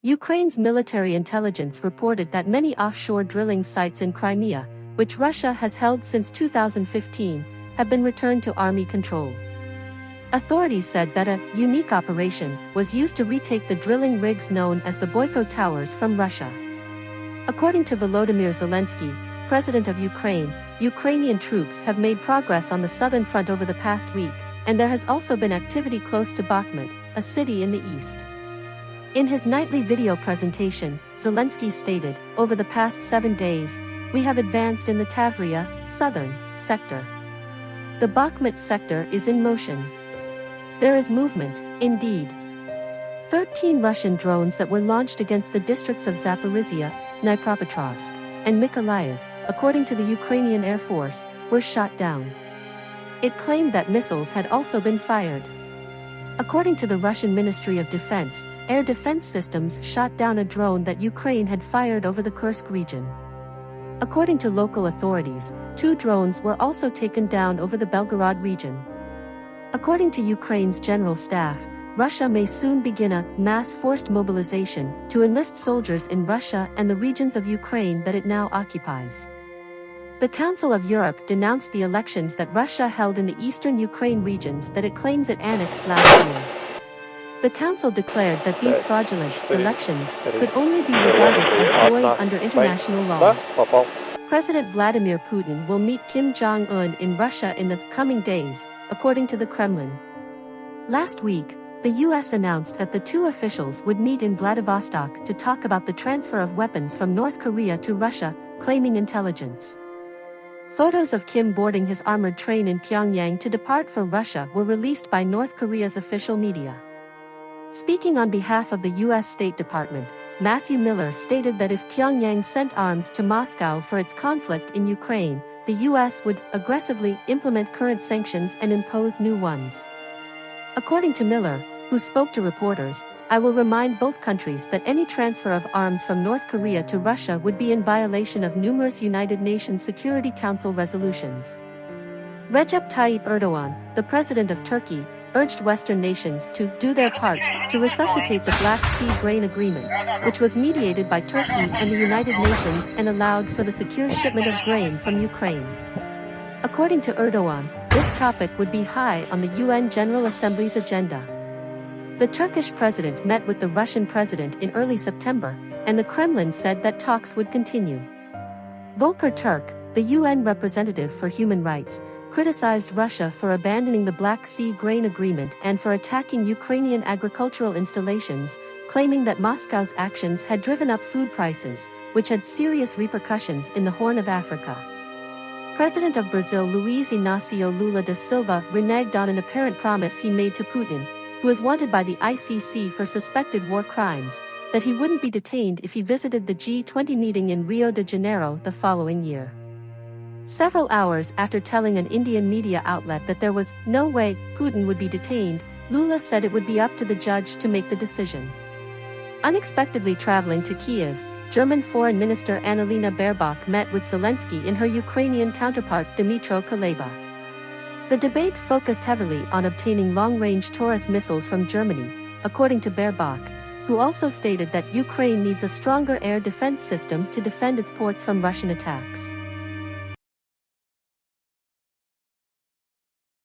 Ukraine's military intelligence reported that many offshore drilling sites in Crimea, which Russia has held since 2015, have been returned to army control. Authorities said that a unique operation was used to retake the drilling rigs known as the Boyko Towers from Russia. According to Volodymyr Zelensky, president of Ukraine, Ukrainian troops have made progress on the southern front over the past week, and there has also been activity close to Bakhmut, a city in the east. In his nightly video presentation, Zelensky stated, "Over the past 7 days, we have advanced in the Tavria, southern, sector. The Bakhmut sector is in motion. There is movement, indeed." 13 Russian drones that were launched against the districts of Zaporizhia, Dnipropetrovsk, and Mykolaiv, according to the Ukrainian Air Force, were shot down. It claimed that missiles had also been fired. According to the Russian Ministry of Defense, air defense systems shot down a drone that Ukraine had fired over the Kursk region. According to local authorities, 2 drones were also taken down over the Belgorod region. According to Ukraine's general staff, Russia may soon begin a mass forced mobilization to enlist soldiers in Russia and the regions of Ukraine that it now occupies. The Council of Europe denounced the elections that Russia held in the eastern Ukraine regions that it claims it annexed last year. The Council declared that these fraudulent elections could only be regarded as void under international law. President Vladimir Putin will meet Kim Jong-un in Russia in the coming days, according to the Kremlin. Last week, the U.S. announced that the 2 officials would meet in Vladivostok to talk about the transfer of weapons from North Korea to Russia, claiming intelligence. Photos of Kim boarding his armored train in Pyongyang to depart for Russia were released by North Korea's official media. Speaking on behalf of the U.S. State Department, Matthew Miller stated that if Pyongyang sent arms to Moscow for its conflict in Ukraine, the U.S. would aggressively implement current sanctions and impose new ones. According to Miller, who spoke to reporters, "I will remind both countries that any transfer of arms from North Korea to Russia would be in violation of numerous United Nations Security Council resolutions." Recep Tayyip Erdogan, the president of Turkey, urged Western nations to do their part to resuscitate the Black Sea Grain Agreement, which was mediated by Turkey and the United Nations and allowed for the secure shipment of grain from Ukraine. According to Erdogan, this topic would be high on the UN General Assembly's agenda. The Turkish president met with the Russian president in early September, and the Kremlin said that talks would continue. Volker Turk, the UN representative for human rights, criticized Russia for abandoning the Black Sea Grain Agreement and for attacking Ukrainian agricultural installations, claiming that Moscow's actions had driven up food prices, which had serious repercussions in the Horn of Africa. President of Brazil Luiz Inácio Lula da Silva reneged on an apparent promise he made to Putin, who is wanted by the ICC for suspected war crimes, that he wouldn't be detained if he visited the G20 meeting in Rio de Janeiro the following year. Several hours after telling an Indian media outlet that there was no way Putin would be detained, Lula said it would be up to the judge to make the decision. Unexpectedly traveling to Kyiv, German Foreign Minister Annalena Baerbock met with Zelensky and her Ukrainian counterpart Dmytro Kuleba. The debate focused heavily on obtaining long-range Taurus missiles from Germany, according to Baerbock, who also stated that Ukraine needs a stronger air defense system to defend its ports from Russian attacks.